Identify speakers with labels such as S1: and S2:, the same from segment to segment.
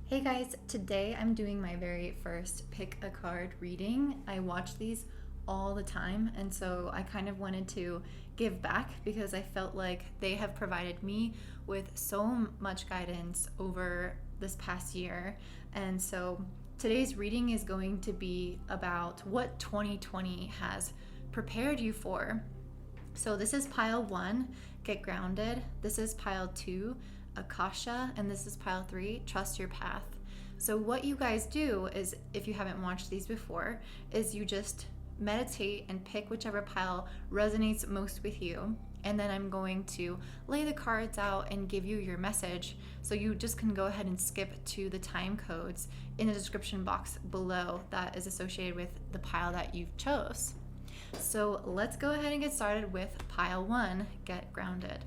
S1: Hey guys, today I'm doing my very first pick a card reading. I watch these all the time, and so I kind of wanted to give back because I felt like they have provided me with so much guidance over this past year. And so today's reading is going to be about what 2020 has prepared you for. So this is pile one, get grounded. This is pile two, Akasha, and this is pile three, trust your path. So what you guys do is, if you haven't watched these before, is you just meditate and pick whichever pile resonates most with you. And then I'm going to lay the cards out and give you your message. So you just can go ahead and skip to the time codes in the description box below that is associated with the pile that you've chose. So let's go ahead and get started with pile one, get grounded.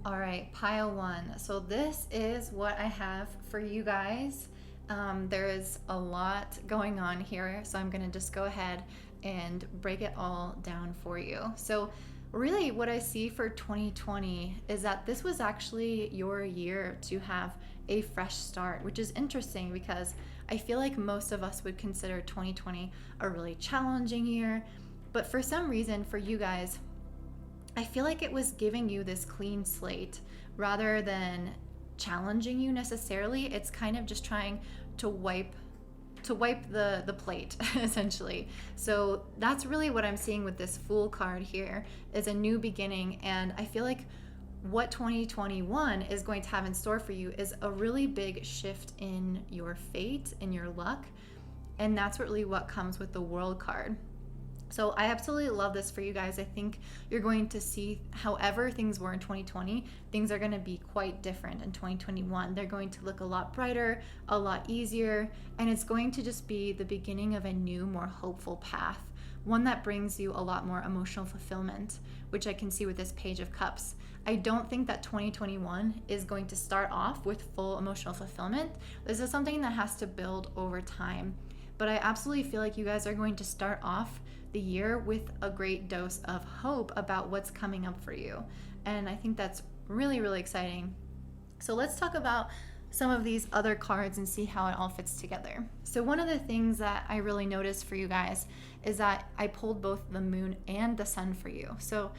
S1: All right, pile one. So this is what I have for you guys. There is a lot going on here, so I'm gonna just go ahead and break it all down for you. So really what I see for 2020 is that this was actually your year to have a fresh start, which is interesting because I feel like most of us would consider 2020 a really challenging year. But for some reason, for you guys, I feel like it was giving you this clean slate rather than challenging you necessarily. It's kind of just trying to wipe the plate essentially. So that's really what I'm seeing with this Fool card here, is a new beginning. And I feel like what 2021 is going to have in store for you is a really big shift in your fate, in your luck. And that's really what comes with the World card. So I absolutely love this for you guys. I think you're going to see, however things were in 2020, things are going to be quite different in 2021. They're going to look a lot brighter, a lot easier, and it's going to just be the beginning of a new, more hopeful path, one that brings you a lot more emotional fulfillment, which I can see with this Page of Cups. I don't think that 2021 is going to start off with full emotional fulfillment. This is something that has to build over time. But I absolutely feel like you guys are going to start off the year with a great dose of hope about what's coming up for you. And I think that's really, really exciting. So let's talk about some of these other cards and see how it all fits together. So one of the things that I really noticed for you guys is that I pulled both the moon and the sun for you. So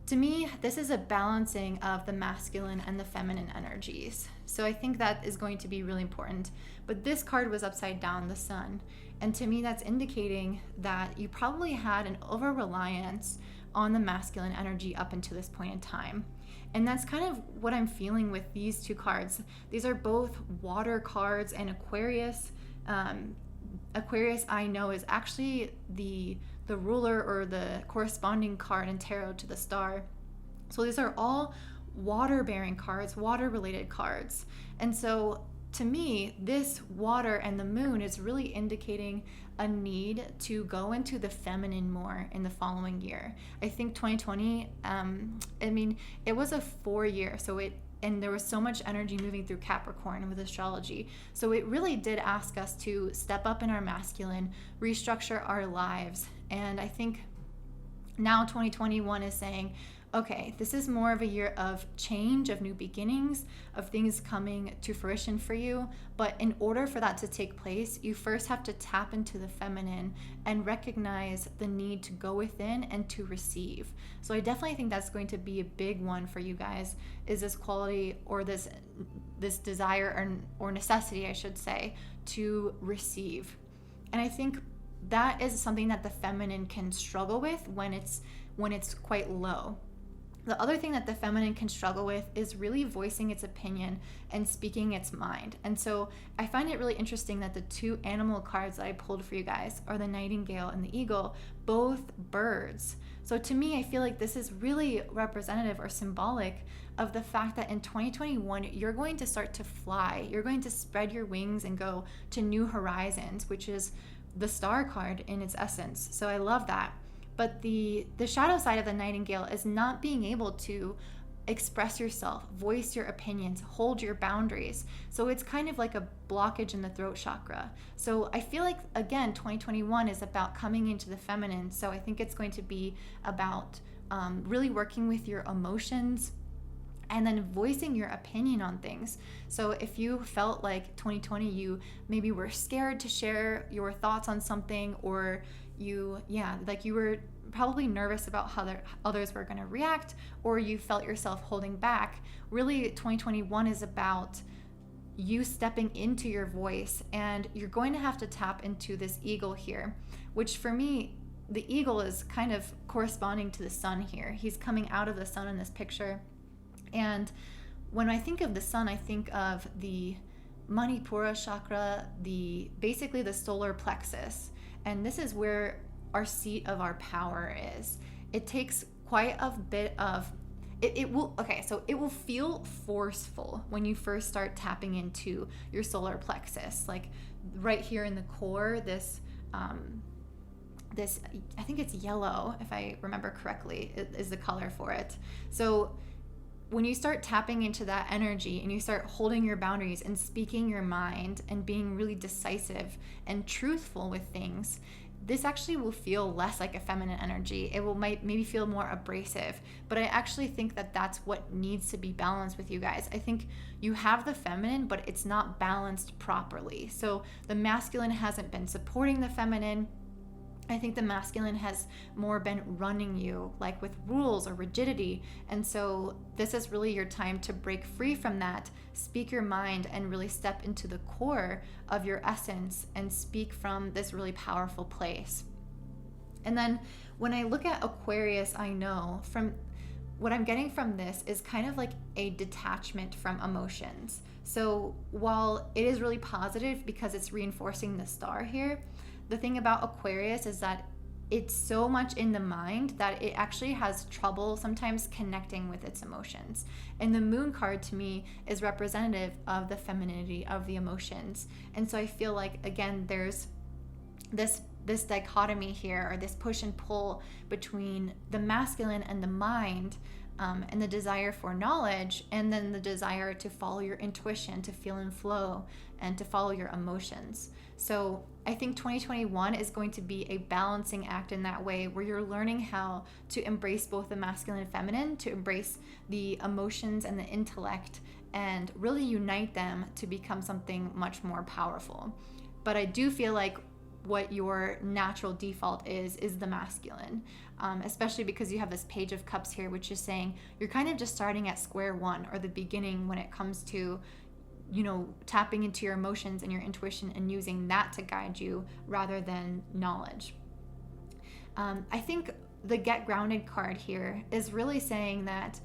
S1: to me, this is a balancing of the masculine and the feminine energies. So I think that is going to be really important. But this card was upside down, the sun. And to me, that's indicating that you probably had an over-reliance on the masculine energy up until this point in time. And that's kind of what I'm feeling with these two cards. These are both water cards, and Aquarius. Aquarius, I know, is actually the ruler or the corresponding card in tarot to the star. So these are all water-bearing cards, water-related cards. And so to me, this water and the moon is really indicating a need to go into the feminine more in the following year. I think 2020, it was a 4-year, and there was so much energy moving through Capricorn with astrology. So it really did ask us to step up in our masculine, restructure our lives. And I think now 2021 is saying, okay, this is more of a year of change, of new beginnings, of things coming to fruition for you. But in order for that to take place, you first have to tap into the feminine and recognize the need to go within and to receive. So I definitely think that's going to be a big one for you guys, is this quality, or this desire or necessity, I should say, to receive. And I think that is something that the feminine can struggle with when it's quite low. The other thing that the feminine can struggle with is really voicing its opinion and speaking its mind. And so I find it really interesting that the two animal cards that I pulled for you guys are the nightingale and the eagle, both birds. So to me, I feel like this is really representative or symbolic of the fact that in 2021, you're going to start to fly. You're going to spread your wings and go to new horizons, which is the star card in its essence. So I love that. But the shadow side of the nightingale is not being able to express yourself, voice your opinions, hold your boundaries. So it's kind of like a blockage in the throat chakra. So I feel like, again, 2021 is about coming into the feminine. So I think it's going to be about really working with your emotions, and then voicing your opinion on things. So if you felt like 2020, you maybe were scared to share your thoughts on something, or you were probably nervous about how others were going to react, or you felt yourself holding back, really 2021 is about you stepping into your voice. And you're going to have to tap into this eagle here, which for me, the eagle is kind of corresponding to the sun here. He's coming out of the sun in this picture. And when I think of the sun, I think of the Manipura chakra, basically the solar plexus. And this is where our seat of our power is. It takes quite a bit of, it will feel forceful when you first start tapping into your solar plexus. Like right here in the core, this, I think it's yellow, if I remember correctly, is the color for it. So when you start tapping into that energy and you start holding your boundaries and speaking your mind and being really decisive and truthful with things, this actually will feel less like a feminine energy. It will maybe feel more abrasive, but I actually think that that's what needs to be balanced with you guys. I think you have the feminine, but it's not balanced properly. So the masculine hasn't been supporting the feminine. I think the masculine has more been running you, like with rules or rigidity. And so this is really your time to break free from that, speak your mind, and really step into the core of your essence and speak from this really powerful place. And then when I look at Aquarius, I know from what I'm getting from this is kind of like a detachment from emotions. So while it is really positive because it's reinforcing the star here, the thing about Aquarius is that it's so much in the mind that it actually has trouble sometimes connecting with its emotions. And the moon card to me is representative of the femininity of the emotions. And so I feel like, again, there's this dichotomy here, or this push and pull between the masculine and the mind, and the desire for knowledge, and then the desire to follow your intuition, to feel in flow, and to follow your emotions. So I think 2021 is going to be a balancing act in that way, where you're learning how to embrace both the masculine and feminine, to embrace the emotions and the intellect, and really unite them to become something much more powerful. But I do feel like what your natural default is the masculine, especially because you have this Page of Cups here, which is saying you're kind of just starting at square one, or the beginning, when it comes to, tapping into your emotions and your intuition and using that to guide you rather than knowledge. I think the Get Grounded card here is really saying that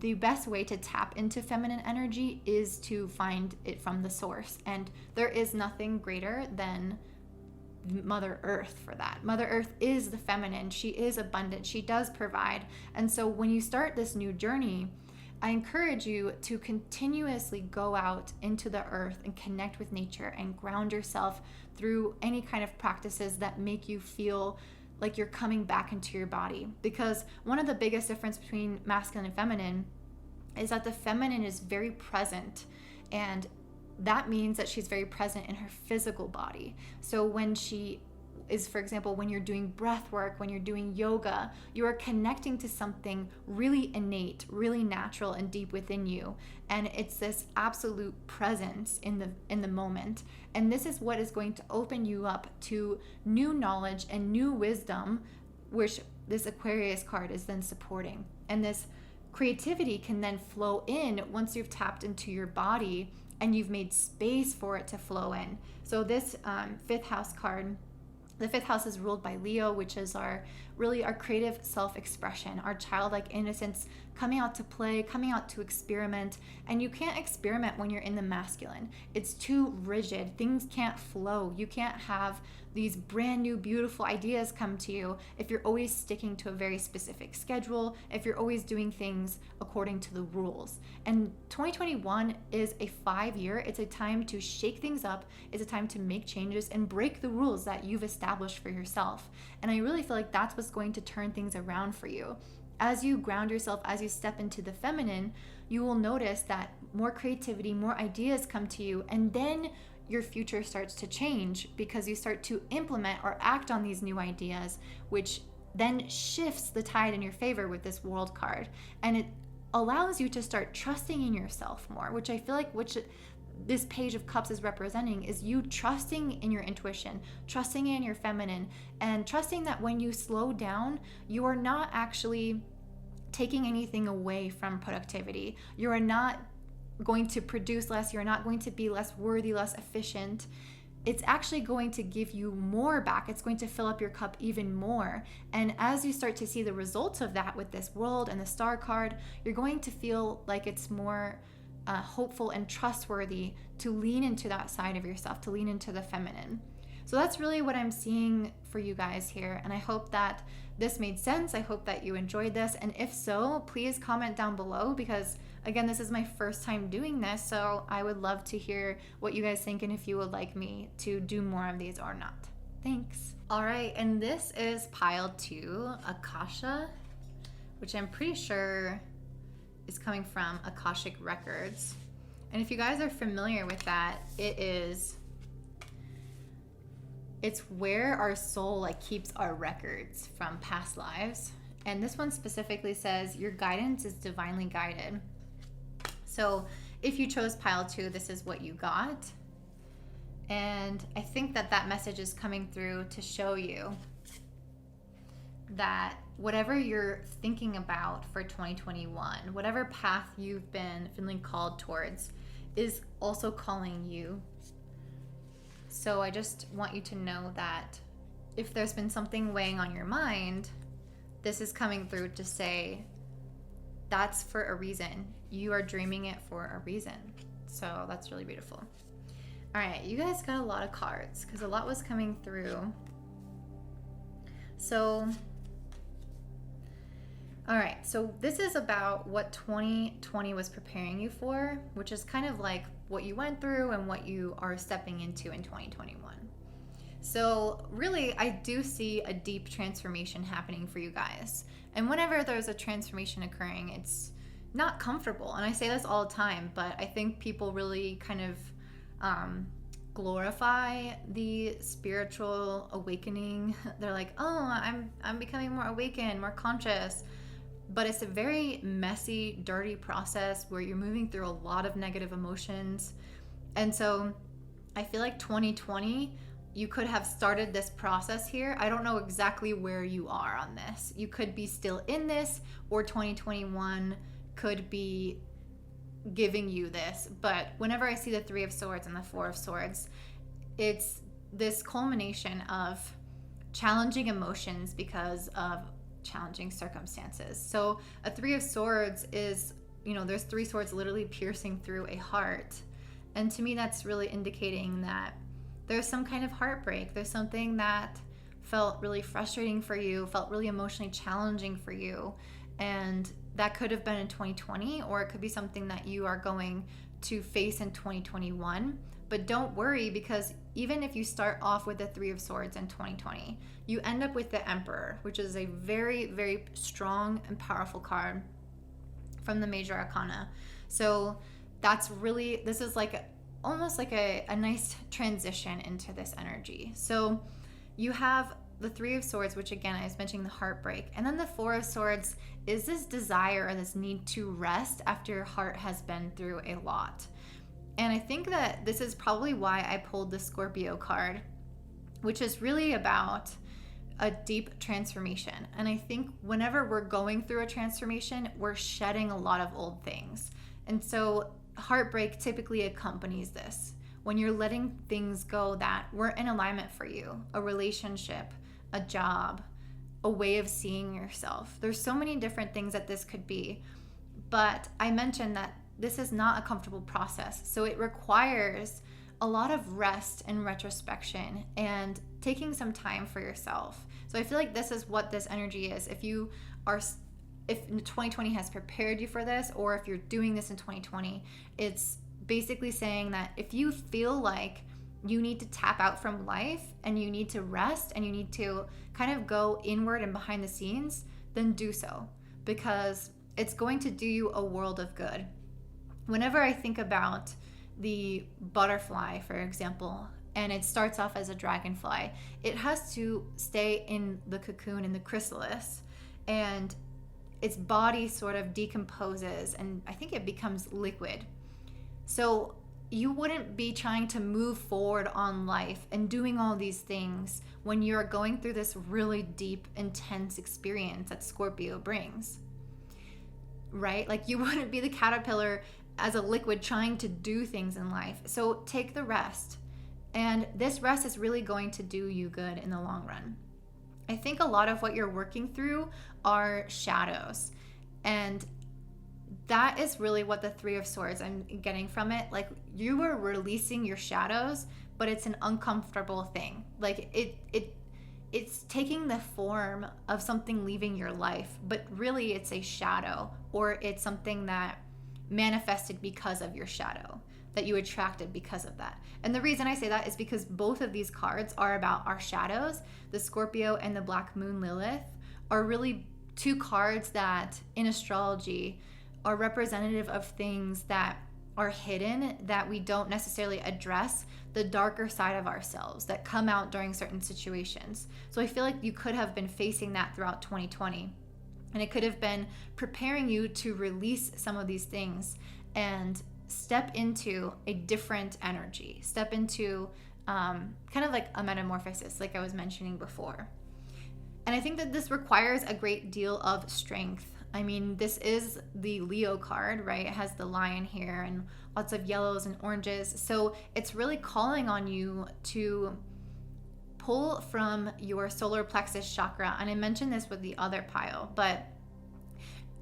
S1: the best way to tap into feminine energy is to find it from the source. And there is nothing greater than Mother Earth for that. Mother Earth is the feminine. She is abundant. She does provide. And so when you start this new journey, I encourage you to continuously go out into the earth and connect with nature and ground yourself through any kind of practices that make you feel like you're coming back into your body. Because one of the biggest difference between masculine and feminine is that the feminine is very present, and that means that she's very present in her physical body. So when she is, for example, when you're doing breath work, when you're doing yoga, you are connecting to something really innate, really natural and deep within you. And it's this absolute presence in the moment. And this is what is going to open you up to new knowledge and new wisdom, which this Aquarius card is then supporting. And this creativity can then flow in once you've tapped into your body and you've made space for it to flow in. So this fifth house card, the fifth house is ruled by Leo, which is our creative self-expression, our childlike innocence, coming out to play, coming out to experiment. And you can't experiment when you're in the masculine. It's too rigid. Things can't flow. You can't have these brand new, beautiful ideas come to you if you're always sticking to a very specific schedule, if you're always doing things according to the rules. And 2021 is a 5-year. It's a time to shake things up. It's a time to make changes and break the rules that you've established for yourself. And I really feel like that's what's going to turn things around for you. As you ground yourself, as you step into the feminine, you will notice that more creativity, more ideas come to you, and then your future starts to change because you start to implement or act on these new ideas, which then shifts the tide in your favor with this World card. And it allows you to start trusting in yourself more, which I feel like this Page of Cups is representing, is you trusting in your intuition, trusting in your feminine, and trusting that when you slow down, you are not actually taking anything away from productivity. You are not going to produce less. You're not going to be less worthy, less efficient. It's actually going to give you more back. It's going to fill up your cup even more. And as you start to see the results of that with this World and the Star card, you're going to feel like it's more hopeful and trustworthy to lean into that side of yourself, to lean into the feminine. So that's really what I'm seeing for you guys here. And I hope that this made sense. I hope that you enjoyed this. And if so, please comment down below, because again, this is my first time doing this. So I would love to hear what you guys think and if you would like me to do more of these or not. Thanks. All right. And this is pile 2, Akasha, which I'm pretty sure is coming from Akashic Records. And if you guys are familiar with that, it's where our soul like keeps our records from past lives. And this one specifically says your guidance is divinely guided. So if you chose pile 2, this is what you got. And I think that message is coming through to show you that whatever you're thinking about for 2021, whatever path you've been feeling called towards, is also calling you. So I just want you to know that if there's been something weighing on your mind, this is coming through to say that's for a reason. You are dreaming it for a reason. So that's really beautiful. All right, you guys got a lot of cards because a lot was coming through. So all right, so this is about what 2020 was preparing you for, which is kind of like what you went through and what you are stepping into in 2021. So really, I do see a deep transformation happening for you guys. And whenever there's a transformation occurring, it's not comfortable. And I say this all the time, but I think people really kind of glorify the spiritual awakening. They're like, oh, I'm becoming more awakened, more conscious. But it's a very messy, dirty process where you're moving through a lot of negative emotions. And so I feel like 2020, you could have started this process here. I don't know exactly where you are on this. You could be still in this, or 2021 could be giving you this. But whenever I see the 3 of Swords and the 4 of Swords, it's this culmination of challenging emotions because of challenging circumstances. So a 3 of Swords is, there's 3 swords literally piercing through a heart. And to me, that's really indicating that there's some kind of heartbreak. There's something that felt really frustrating for you, felt really emotionally challenging for you. And that could have been in 2020, or it could be something that you are going to face in 2021. But don't worry, because even if you start off with the 3 of Swords in 2020, you end up with the Emperor, which is a very, very strong and powerful card from the Major Arcana. So that's really, this is like almost like a nice transition into this energy. So you have the 3 of Swords, which again, I was mentioning the heartbreak. And then the 4 of Swords is this desire or this need to rest after your heart has been through a lot. And I think that this is probably why I pulled the Scorpio card, which is really about a deep transformation. And I think whenever we're going through a transformation, we're shedding a lot of old things. And so heartbreak typically accompanies this. When you're letting things go that weren't in alignment for you, a relationship, a job, a way of seeing yourself. There's so many different things that this could be. But I mentioned that this is not a comfortable process. So it requires a lot of rest and retrospection and taking some time for yourself. So I feel like this is what this energy is. If 2020 has prepared you for this, or if you're doing this in 2020, it's basically saying that if you feel like you need to tap out from life and you need to rest and you need to kind of go inward and behind the scenes, then do so, because it's going to do you a world of good. Whenever I think about the butterfly, for example, and it starts off as a dragonfly, it has to stay in the cocoon, in the chrysalis, and its body sort of decomposes, and I think it becomes liquid. So you wouldn't be trying to move forward on life and doing all these things when you're going through this really deep, intense experience that Scorpio brings, right? Like you wouldn't be the caterpillar as a liquid trying to do things in life. So take the rest. And this rest is really going to do you good in the long run. I think a lot of what you're working through are shadows. And that is really what the Three of Swords I'm getting from it. Like you are releasing your shadows, but it's an uncomfortable thing. Like it's taking the form of something leaving your life, but really it's a shadow, or it's something that manifested because of your shadow, that you attracted because of that. And the reason I say that is because both of these cards are about our shadows. The Scorpio and the Black Moon Lilith are really two cards that in astrology are representative of things that are hidden, that we don't necessarily address, the darker side of ourselves that come out during certain situations. So I feel like you could have been facing that throughout 2020. And it could have been preparing you to release some of these things and step into a different energy, step into kind of like a metamorphosis, like I was mentioning before. And I think that this requires a great deal of strength. I mean, this is the Leo card, right? It has the lion here and lots of yellows and oranges. So it's really calling on you to pull from your solar plexus chakra. And I mentioned this with the other pile, but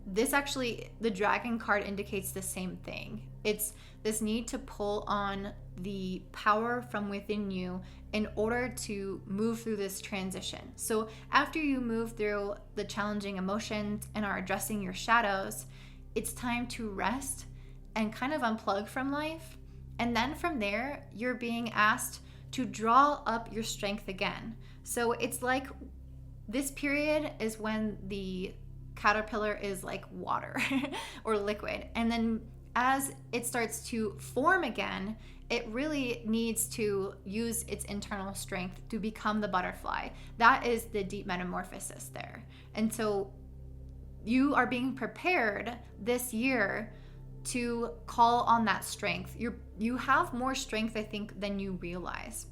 S1: this actually, the dragon card indicates the same thing. It's this need to pull on the power from within you in order to move through this transition. So after you move through the challenging emotions and are addressing your shadows, it's time to rest and kind of unplug from life. And then from there, you're being asked to draw up your strength again. So it's like this period is when the caterpillar is like water or liquid. And then as it starts to form again, it really needs to use its internal strength to become the butterfly. That is the deep metamorphosis there. And so you are being prepared this year to call on that strength. You have more strength, I think, than you realize.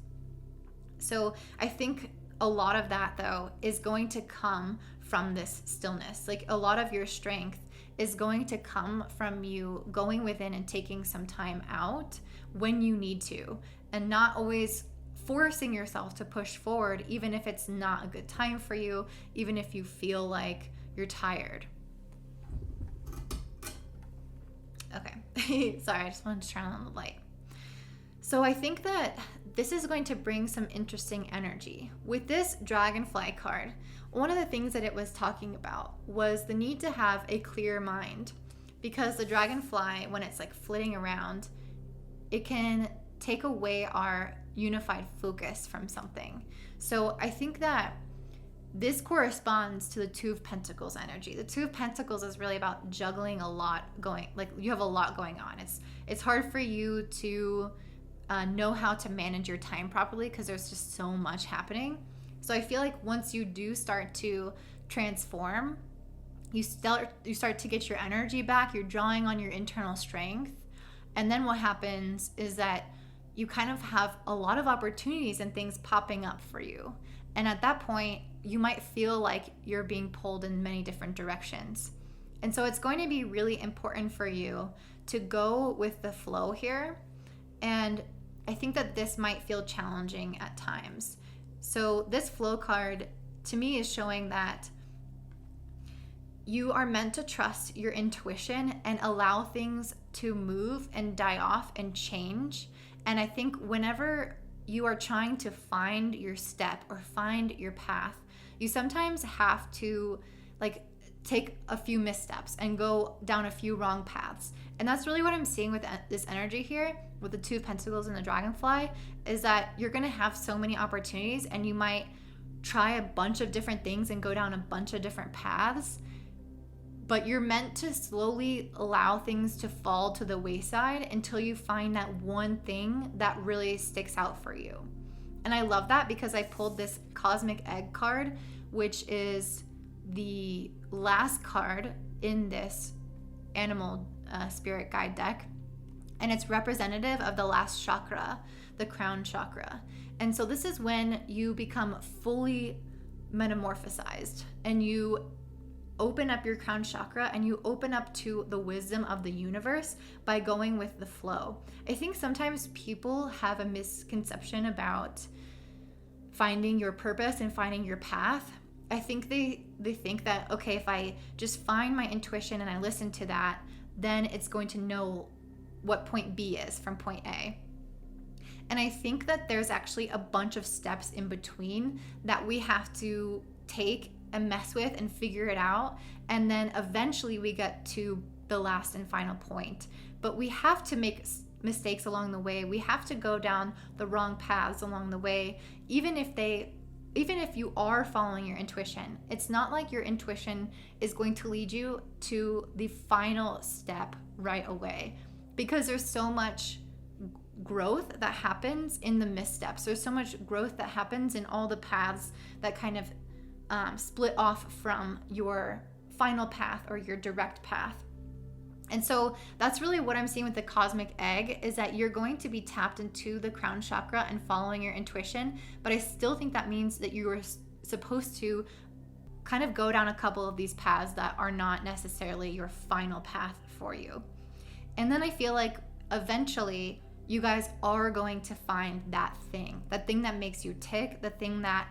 S1: So I think a lot of that, though, is going to come from this stillness. Like a lot of your strength is going to come from you going within and taking some time out when you need to, and not always forcing yourself to push forward, even if it's not a good time for you, even if you feel like you're tired. Okay, sorry, I just wanted to turn on the light. So I think that this is going to bring some interesting energy. With this dragonfly card, one of the things that it was talking about was the need to have a clear mind, because the dragonfly, when it's like flitting around, it can take away our unified focus from something. So I think that this corresponds to the Two of Pentacles energy. The Two of Pentacles is really about juggling a lot going, like you have a lot going on. It's hard for you to know how to manage your time properly because there's just so much happening. So I feel like once you do start to transform, you start to get your energy back, you're drawing on your internal strength. And then what happens is that you kind of have a lot of opportunities and things popping up for you. And at that point, you might feel like you're being pulled in many different directions. And so it's going to be really important for you to go with the flow here. And I think that this might feel challenging at times. So this flow card to me is showing that you are meant to trust your intuition and allow things to move and die off and change. And I think whenever you are trying to find your step or find your path, you sometimes have to like take a few missteps and go down a few wrong paths. And that's really what I'm seeing with this energy here with the Two of Pentacles and the dragonfly, is that you're going to have so many opportunities and you might try a bunch of different things and go down a bunch of different paths, but you're meant to slowly allow things to fall to the wayside until you find that one thing that really sticks out for you. And I love that because I pulled this Cosmic Egg card, which is the last card in this animal spirit guide deck. And it's representative of the last chakra, the crown chakra. And so this is when you become fully metamorphosized and you open up your crown chakra and you open up to the wisdom of the universe by going with the flow. I think sometimes people have a misconception about finding your purpose and finding your path. I think they think that, okay, if I just find my intuition and I listen to that, then it's going to know what point B is from point A. And I think that there's actually a bunch of steps in between that we have to take and mess with and figure it out. And then eventually we get to the last and final point. But we have to make mistakes along the way. We have to go down the wrong paths along the way. Even if you are following your intuition, it's not like your intuition is going to lead you to the final step right away, because there's so much growth that happens in the missteps. There's so much growth that happens in all the paths that kind of split off from your final path or your direct path. And so that's really what I'm seeing with the Cosmic Egg, is that you're going to be tapped into the crown chakra and following your intuition. But I still think that means that you are supposed to kind of go down a couple of these paths that are not necessarily your final path for you. And then I feel like eventually you guys are going to find that thing that makes you tick, the thing that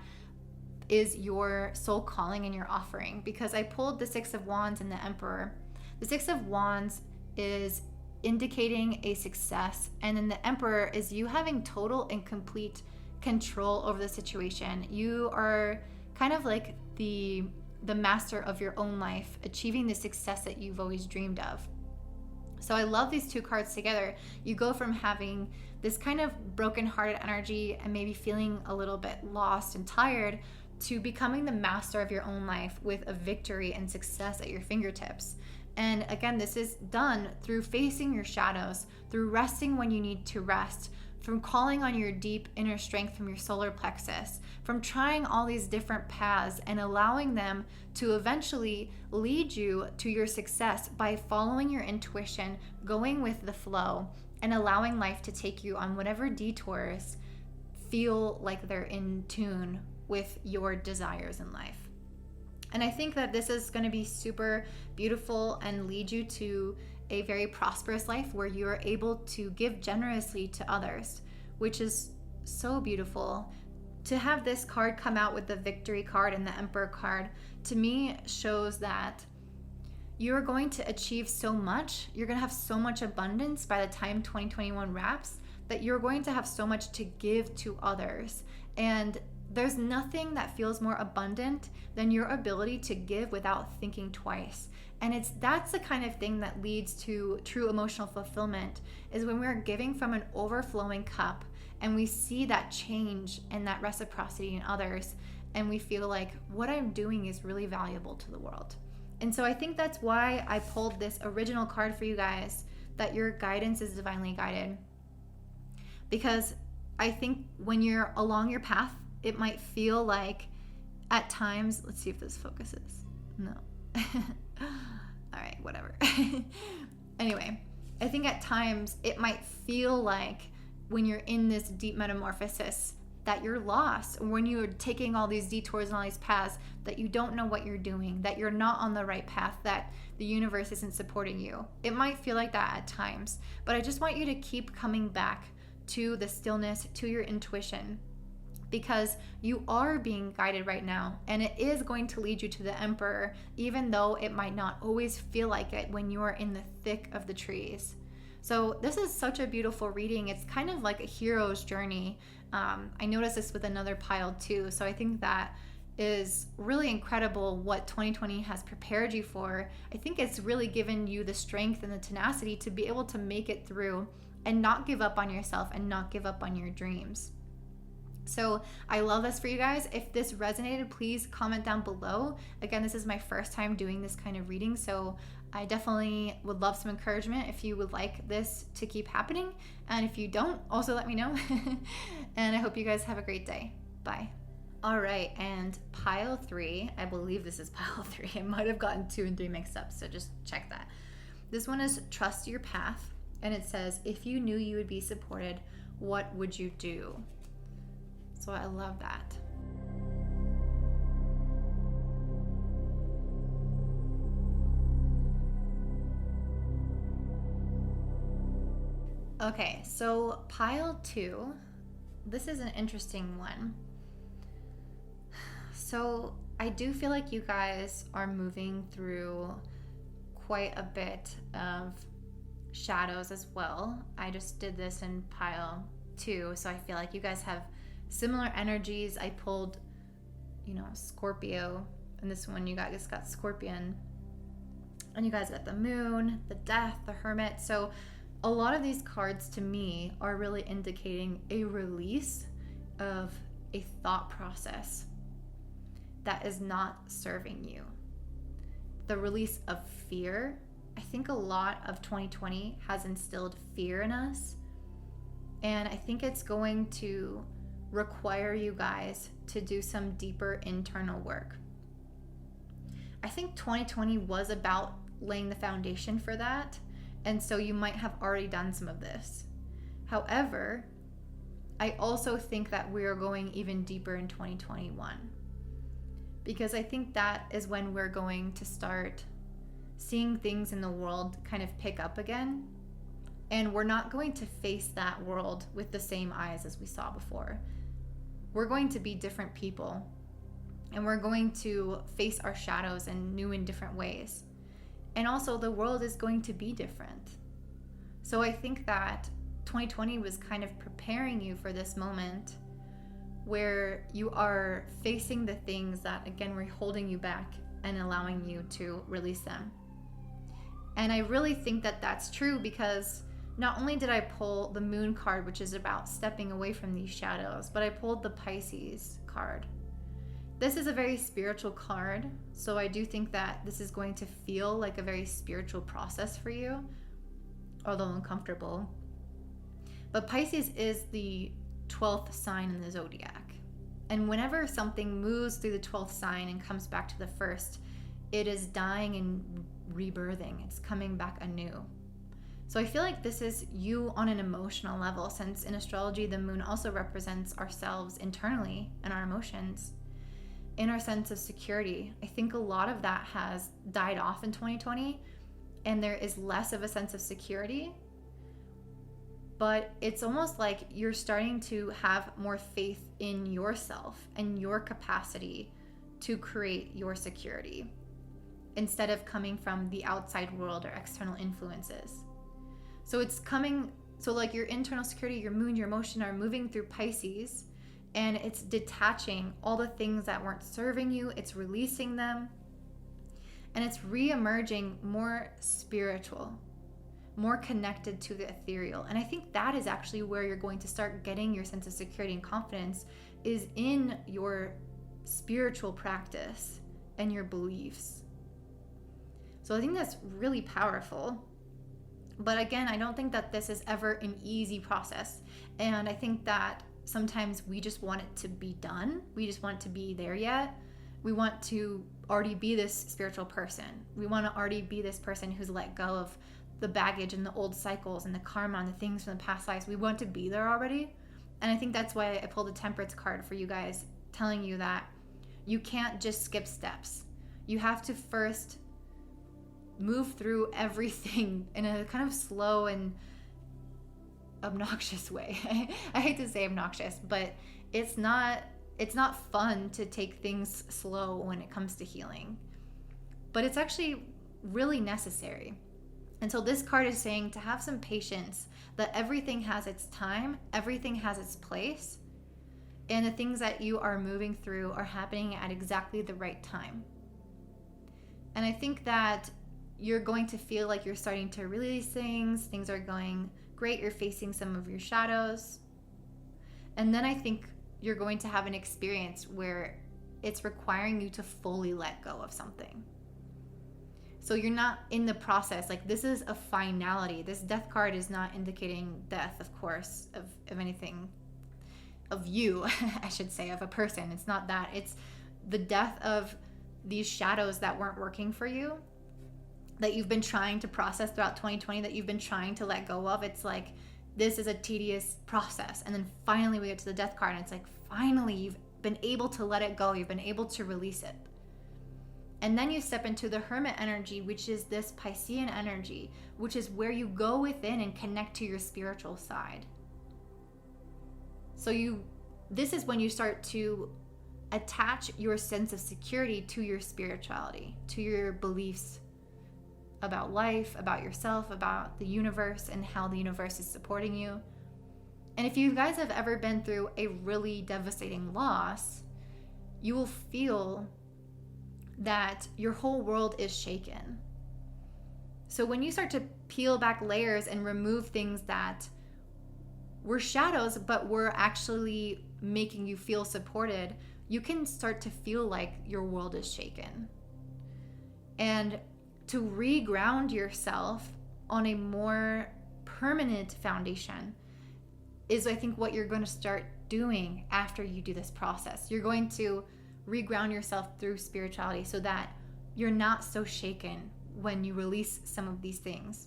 S1: is your soul calling and your offering. Because I pulled the Six of Wands and the Emperor. The Six of Wands is indicating a success, and then the Emperor is you having total and complete control over the situation. You are kind of like the master of your own life, achieving the success that you've always dreamed of. So I love these two cards together. You go from having this kind of broken-hearted energy and maybe feeling a little bit lost and tired to becoming the master of your own life with a victory and success at your fingertips. And again, this is done through facing your shadows, through resting when you need to rest, from calling on your deep inner strength from your solar plexus, from trying all these different paths and allowing them to eventually lead you to your success by following your intuition, going with the flow, and allowing life to take you on whatever detours feel like they're in tune with your desires in life. And I think that this is going to be super beautiful and lead you to a very prosperous life where you are able to give generously to others, which is so beautiful. To have this card come out with the Victory card and the Emperor card, to me shows that you're going to achieve so much. You're going to have so much abundance by the time 2021 wraps, that you're going to have so much to give to others. And there's nothing that feels more abundant than your ability to give without thinking twice. And that's the kind of thing that leads to true emotional fulfillment, is when we're giving from an overflowing cup and we see that change and that reciprocity in others, and we feel like what I'm doing is really valuable to the world. And so I think that's why I pulled this original card for you guys, that your guidance is divinely guided. Because I think when you're along your path, it might feel like at times, let's see if this focuses. No. All right, whatever. Anyway, I think at times it might feel like when you're in this deep metamorphosis that you're lost, or when you're taking all these detours and all these paths, that you don't know what you're doing, that you're not on the right path, that the universe isn't supporting you. It might feel like that at times, but I just want you to keep coming back to the stillness, to your intuition, because you are being guided right now, and it is going to lead you to the Emperor, even though it might not always feel like it when you're in the thick of the trees. So this is such a beautiful reading. It's kind of like a hero's journey. I noticed this with another pile too. So I think that is really incredible what 2020 has prepared you for. I think it's really given you the strength and the tenacity to be able to make it through and not give up on yourself and not give up on your dreams. So I love this for you guys. If this resonated, please comment down below. Again, this is my first time doing this kind of reading, so I definitely would love some encouragement if you would like this to keep happening. And if you don't, also let me know. And I hope you guys have a great day. Bye. All right, and pile 3, I believe this is pile 3. I might have gotten 2 and 3 mixed up, so just check that. This one is trust your path, and it says, if you knew you would be supported, what would you do? So I love that. Okay, so pile 2, this is an interesting one. So I do feel like you guys are moving through quite a bit of shadows as well. I just did this in pile 2, so I feel like you guys have similar energies. I pulled, Scorpio, and this one you guys got Scorpion, and you guys got the Moon, the Death, the Hermit. So a lot of these cards to me are really indicating a release of a thought process that is not serving you. The release of fear. I think a lot of 2020 has instilled fear in us, and I think it's going to require you guys to do some deeper internal work. I think 2020 was about laying the foundation for that, and so you might have already done some of this. However, I also think that we're going even deeper in 2021, because I think that is when we're going to start seeing things in the world kind of pick up again, and we're not going to face that world with the same eyes as we saw before. We're going to be different people, and we're going to face our shadows in new and different ways. And also the world is going to be different. So I think that 2020 was kind of preparing you for this moment where you are facing the things that, again, were holding you back and allowing you to release them. And I really think that that's true, because not only did I pull the Moon card, which is about stepping away from these shadows, but I pulled the Pisces card. This is a very spiritual card, so I do think that this is going to feel like a very spiritual process for you, although uncomfortable. But Pisces is the 12th sign in the zodiac. And whenever something moves through the 12th sign and comes back to the first, it is dying and rebirthing. It's coming back anew. So I feel like this is you on an emotional level, since in astrology, the moon also represents ourselves internally and our emotions. In our sense of security, I think a lot of that has died off in 2020, and there is less of a sense of security. But it's almost like you're starting to have more faith in yourself and your capacity to create your security, instead of coming from the outside world or external influences. So it's coming, so like your internal security, your moon, your emotion are moving through Pisces, and it's detaching all the things that weren't serving you. It's releasing them, and it's re-emerging more spiritual, more connected to the ethereal. And I think that is actually where you're going to start getting your sense of security and confidence, is in your spiritual practice and your beliefs. So I think that's really powerful. But again, I don't think that this is ever an easy process. And I think that sometimes we just want it to be done. We just want it to be there yet. We want to already be this spiritual person. We want to already be this person who's let go of the baggage and the old cycles and the karma and the things from the past lives. We want to be there already. And I think that's why I pulled the Temperance card for you guys, telling you that you can't just skip steps. You have to first move through everything in a kind of slow and obnoxious way. I hate to say obnoxious, but it's not fun to take things slow when it comes to healing. But it's actually really necessary. And so this card is saying to have some patience, that everything has its time, everything has its place, and the things that you are moving through are happening at exactly the right time. And I think that you're going to feel like you're starting to release things are going great, you're facing some of your shadows. And then I think you're going to have an experience where it's requiring you to fully let go of something. So you're not in the process. Like, this is a finality. This death card is not indicating death, of course, of anything, of you, I should say, of a person. It's not that. It's the death of these shadows that weren't working for you, that you've been trying to process throughout 2020, that you've been trying to let go of. It's like, this is a tedious process. And then finally we get to the death card, and it's like, finally you've been able to let it go. You've been able to release it. And then you step into the Hermit energy, which is this Piscean energy, which is where you go within and connect to your spiritual side. So this is when you start to attach your sense of security to your spirituality, to your beliefs about life, about yourself, about the universe, and how the universe is supporting you. And if you guys have ever been through a really devastating loss, you will feel that your whole world is shaken. So when you start to peel back layers and remove things that were shadows but were actually making you feel supported, you can start to feel like your world is shaken. And to reground yourself on a more permanent foundation is, I think, what you're going to start doing after you do this process. You're going to reground yourself through spirituality so that you're not so shaken when you release some of these things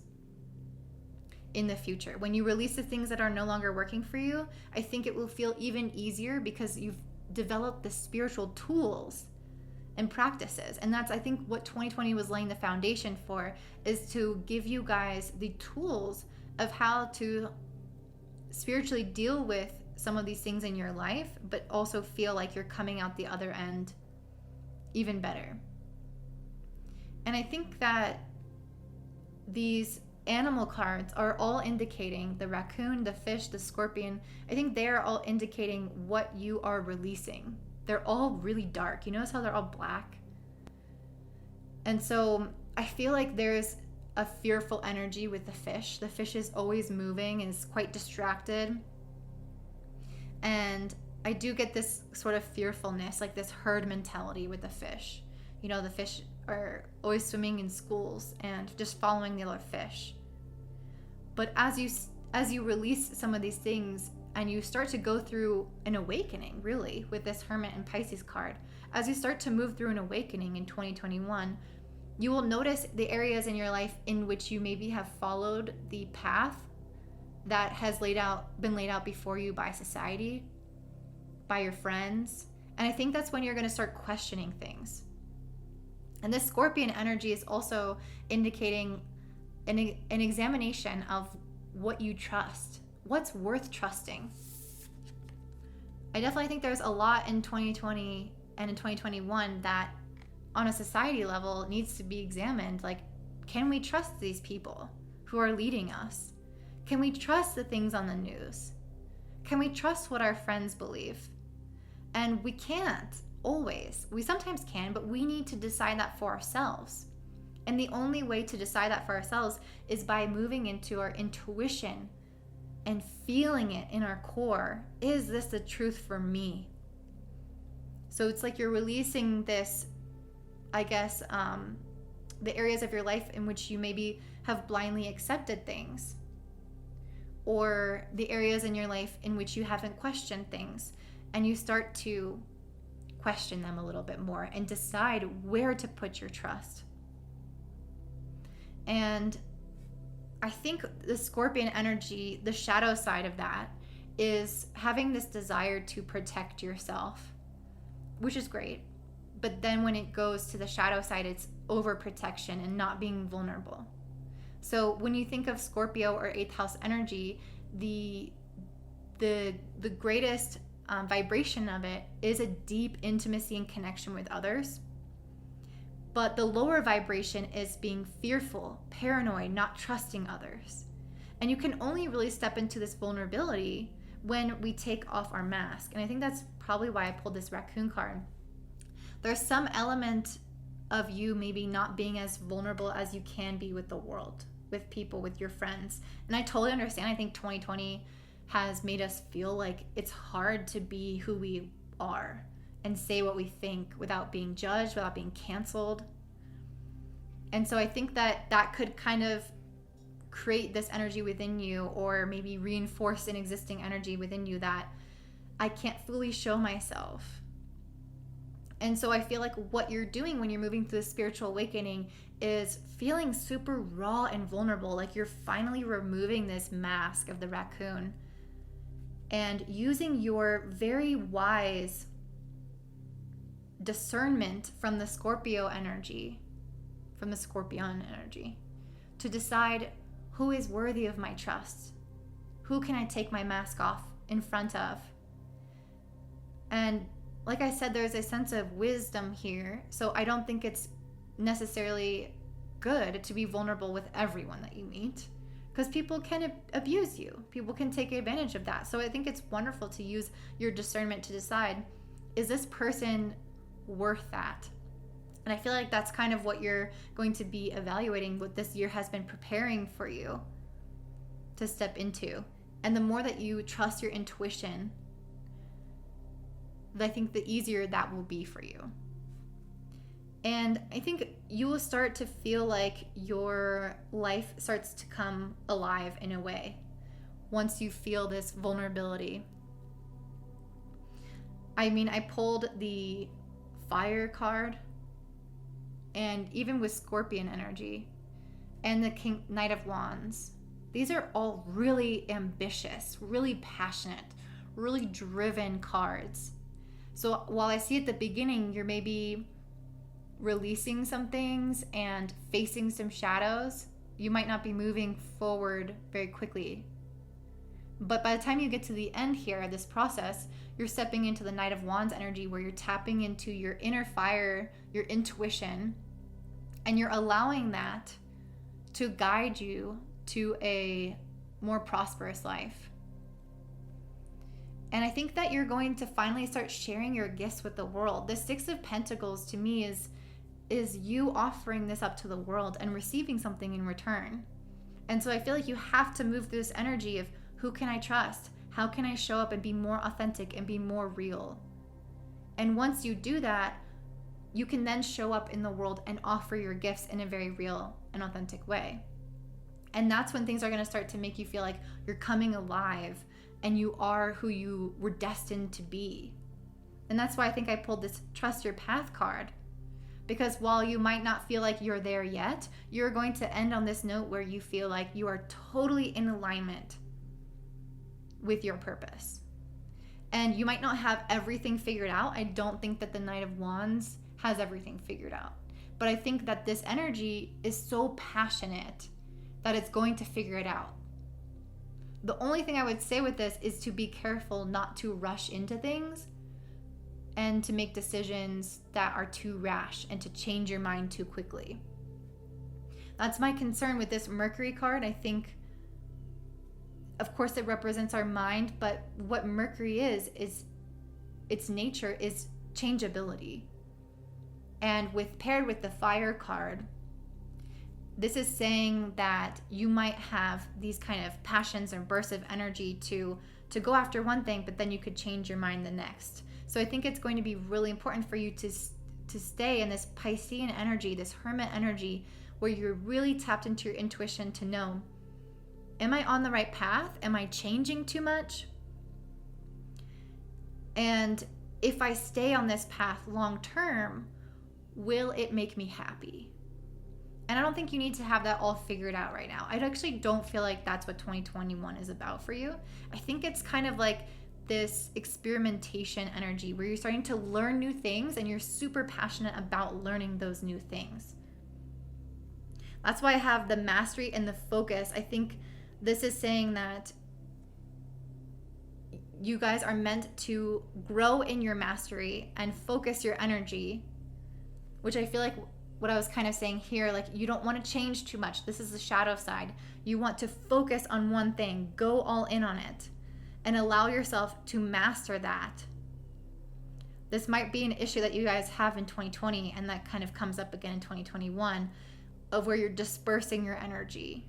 S1: in the future. When you release the things that are no longer working for you, I think it will feel even easier because you've developed the spiritual tools and practices. And that's, I think, what 2020 was laying the foundation for, is to give you guys the tools of how to spiritually deal with some of these things in your life, but also feel like you're coming out the other end even better. And I think that these animal cards are all indicating, the raccoon, the fish, the scorpion, I think they are all indicating what you are releasing. They're all really dark. You notice how they're all black? And so I feel like there's a fearful energy with the fish. The fish is always moving and is quite distracted. And I do get this sort of fearfulness, like this herd mentality with the fish. You know, the fish are always swimming in schools and just following the other fish. But as you release some of these things and you start to go through an awakening, really, with this Hermit and Pisces card, as you start to move through an awakening in 2021, you will notice the areas in your life in which you maybe have followed the path that has been laid out before you by society, by your friends. And I think that's when you're going to start questioning things. And this Scorpion energy is also indicating an examination of what you trust, what's worth trusting. I definitely think there's a lot in 2020 and in 2021 that on a society level needs to be examined. Like, can we trust these people who are leading us? Can we trust the things on the news? Can we trust what our friends believe? And we can't always. We sometimes can, but we need to decide that for ourselves. And the only way to decide that for ourselves is by moving into our intuition and feeling it in our core. Is this the truth for me? So it's like you're releasing this, I guess, the areas of your life in which you maybe have blindly accepted things, or the areas in your life in which you haven't questioned things, and you start to question them a little bit more and decide where to put your trust. And I think the Scorpion energy, the shadow side of that, is having this desire to protect yourself, which is great. But then when it goes to the shadow side, it's overprotection and not being vulnerable. So when you think of Scorpio or 8th house energy, the greatest vibration of it is a deep intimacy and connection with others. But the lower vibration is being fearful, paranoid, not trusting others. And you can only really step into this vulnerability when we take off our mask. And I think that's probably why I pulled this raccoon card. There's some element of you maybe not being as vulnerable as you can be with the world, with people, with your friends. And I totally understand. I think 2020 has made us feel like it's hard to be who we are and say what we think without being judged, without being canceled. And so I think that that could kind of create this energy within you, or maybe reinforce an existing energy within you that I can't fully show myself. And so I feel like what you're doing when you're moving through the spiritual awakening is feeling super raw and vulnerable, like you're finally removing this mask of the raccoon and using your very wise discernment from the Scorpio energy, from the Scorpion energy, to decide who is worthy of my trust, who can I take my mask off in front of. And like I said, there's a sense of wisdom here, so I don't think it's necessarily good to be vulnerable with everyone that you meet, because people can abuse you. People can take advantage of that. So I think it's wonderful to use your discernment to decide, is this person worth that? And I feel like that's kind of what you're going to be evaluating, what this year has been preparing for you to step into. And the more that you trust your intuition, I think the easier that will be for you. And I think you will start to feel like your life starts to come alive in a way once you feel this vulnerability. I mean, I pulled the Fire card, and even with Scorpion energy and the Knight of Wands, these are all really ambitious, really passionate, really driven cards. So while I see at the beginning you're maybe releasing some things and facing some shadows, you might not be moving forward very quickly. But by the time you get to the end here of this process, you're stepping into the Knight of Wands energy, where you're tapping into your inner fire, your intuition, and you're allowing that to guide you to a more prosperous life. And I think that you're going to finally start sharing your gifts with the world. The Six of Pentacles to me is you offering this up to the world and receiving something in return. And so I feel like you have to move through this energy of, who can I trust? How can I show up and be more authentic and be more real? And once you do that, you can then show up in the world and offer your gifts in a very real and authentic way. And that's when things are going to start to make you feel like you're coming alive and you are who you were destined to be. And that's why I think I pulled this Trust Your Path card. Because while you might not feel like you're there yet, you're going to end on this note where you feel like you are totally in alignment with your purpose. And you might not have everything figured out. I don't think that the Knight of Wands has everything figured out. But I think that this energy is so passionate that it's going to figure it out. The only thing I would say with this is to be careful not to rush into things and to make decisions that are too rash and to change your mind too quickly. That's my concern with this Mercury card. I think, of course, it represents our mind, but what Mercury is its nature is changeability. And paired with the Fire card, this is saying that you might have these kind of passions and bursts of energy to go after one thing, but then you could change your mind the next. So I think it's going to be really important for you to stay in this Piscean energy, this Hermit energy, where you're really tapped into your intuition to know, am I on the right path? Am I changing too much? And if I stay on this path long term, will it make me happy? And I don't think you need to have that all figured out right now. I actually don't feel like that's what 2021 is about for you. I think it's kind of like this experimentation energy where you're starting to learn new things and you're super passionate about learning those new things. That's why I have the mastery and the focus. I think this is saying that you guys are meant to grow in your mastery and focus your energy, which I feel like what I was kind of saying here, like you don't want to change too much. This is the shadow side. You want to focus on one thing, go all in on it, and allow yourself to master that. This might be an issue that you guys have in 2020, and that kind of comes up again in 2021, of where you're dispersing your energy.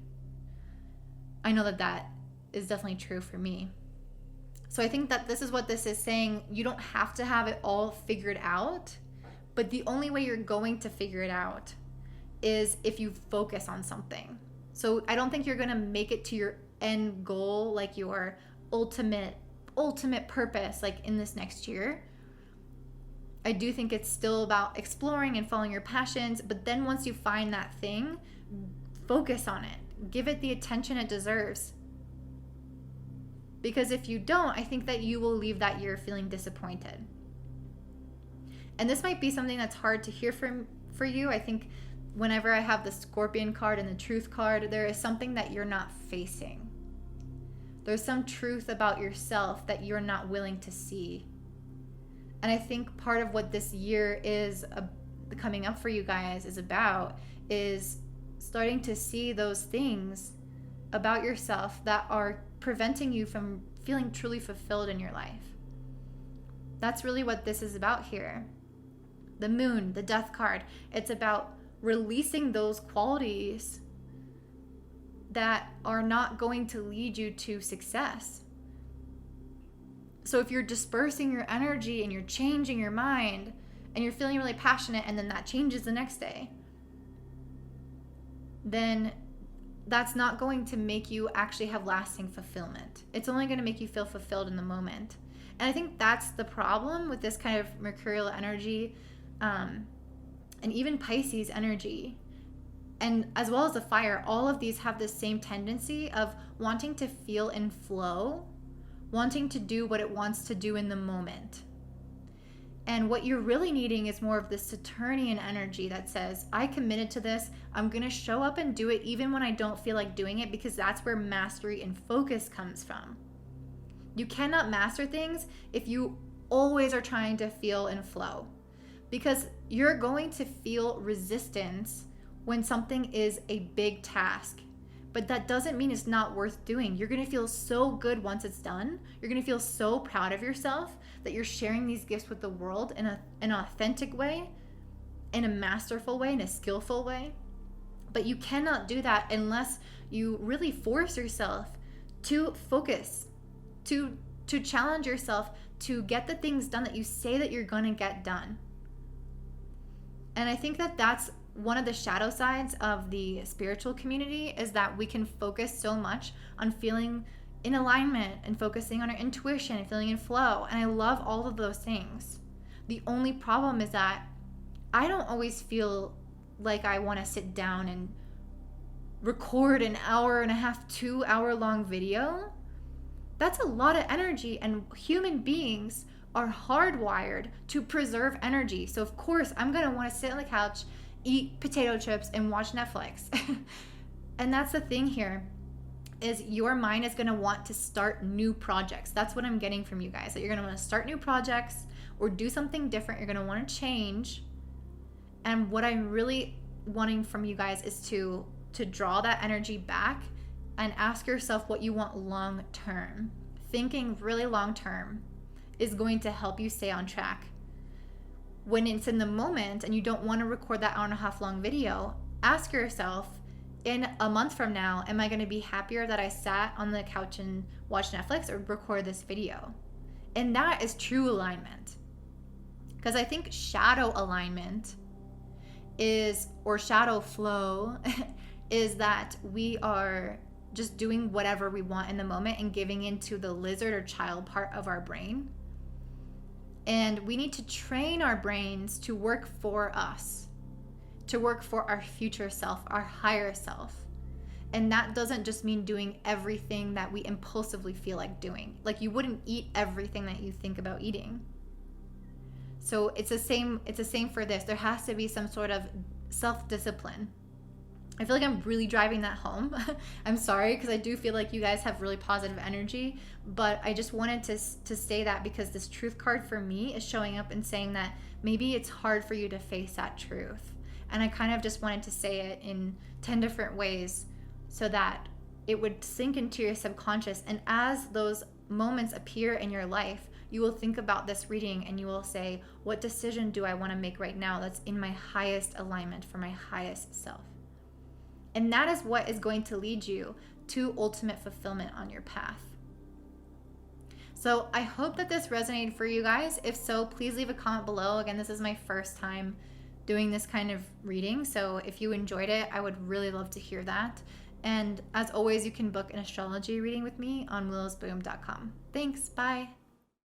S1: I know that is definitely true for me. So I think that this is what this is saying. You don't have to have it all figured out, but the only way you're going to figure it out is if you focus on something. So I don't think you're going to make it to your end goal, like your ultimate purpose, like in this next year. I do think it's still about exploring and following your passions, but then once you find that thing, focus on it. Give it the attention it deserves. Because if you don't, I think that you will leave that year feeling disappointed. And this might be something that's hard to hear for you. I think whenever I have the Scorpion card and the Truth card, there is something that you're not facing. There's some truth about yourself that you're not willing to see. And I think part of what this year is coming up for you guys is starting to see those things about yourself that are preventing you from feeling truly fulfilled in your life. That's really what this is about here. The Moon, the Death card, it's about releasing those qualities that are not going to lead you to success. So if you're dispersing your energy and you're changing your mind and you're feeling really passionate and then that changes the next day, then that's not going to make you actually have lasting fulfillment. It's only going to make you feel fulfilled in the moment. And I think that's the problem with this kind of Mercurial energy, and even Pisces energy, and as well as the fire. All of these have the same tendency of wanting to feel in flow, wanting to do what it wants to do in the moment. And what you're really needing is more of the Saturnian energy that says, I committed to this. I'm going to show up and do it even when I don't feel like doing it, because that's where mastery and focus comes from. You cannot master things if you always are trying to feel in flow, because you're going to feel resistance when something is a big task. But that doesn't mean it's not worth doing. You're going to feel so good once it's done. You're going to feel so proud of yourself that you're sharing these gifts with the world in an authentic way, in a masterful way, in a skillful way. But you cannot do that unless you really force yourself to focus, to challenge yourself to get the things done that you say that you're going to get done. And I think that that's one of the shadow sides of the spiritual community, is that we can focus so much on feeling in alignment and focusing on our intuition and feeling in flow. And I love all of those things. The only problem is that I don't always feel like I want to sit down and record an hour and a half, 2 hour long video. That's a lot of energy, and human beings are hardwired to preserve energy. So of course I'm going to want to sit on the couch, eat potato chips, and watch Netflix. And that's the thing here, is your mind is going to want to start new projects. That's what I'm getting from you guys, that you're going to want to start new projects or do something different. You're going to want to change. And what I'm really wanting from you guys is to draw that energy back and ask yourself what you want long term. Thinking really long term is going to help you stay on track. When it's in the moment and you don't want to record that hour and a half long video, ask yourself, in a month from now, am I going to be happier that I sat on the couch and watched Netflix or record this video? And that is true alignment. Because I think shadow alignment is, or shadow flow, is that we are just doing whatever we want in the moment and giving into the lizard or child part of our brain. And we need to train our brains to work for us, to work for our future self, our higher self. And that doesn't just mean doing everything that we impulsively feel like doing. Like, you wouldn't eat everything that you think about eating. So it's the same for this. There has to be some sort of self-discipline. I feel like I'm really driving that home. I'm sorry, because I do feel like you guys have really positive energy, but I just wanted to say that because this truth card for me is showing up and saying that maybe it's hard for you to face that truth. And I kind of just wanted to say it in 10 different ways so that it would sink into your subconscious. And as those moments appear in your life, you will think about this reading and you will say, what decision do I want to make right now that's in my highest alignment for my highest self? And that is what is going to lead you to ultimate fulfillment on your path. So I hope that this resonated for you guys. If so, please leave a comment below. Again, this is my first time doing this kind of reading, so if you enjoyed it, I would really love to hear that. And as always, you can book an astrology reading with me on willowsboom.com. Thanks. Bye.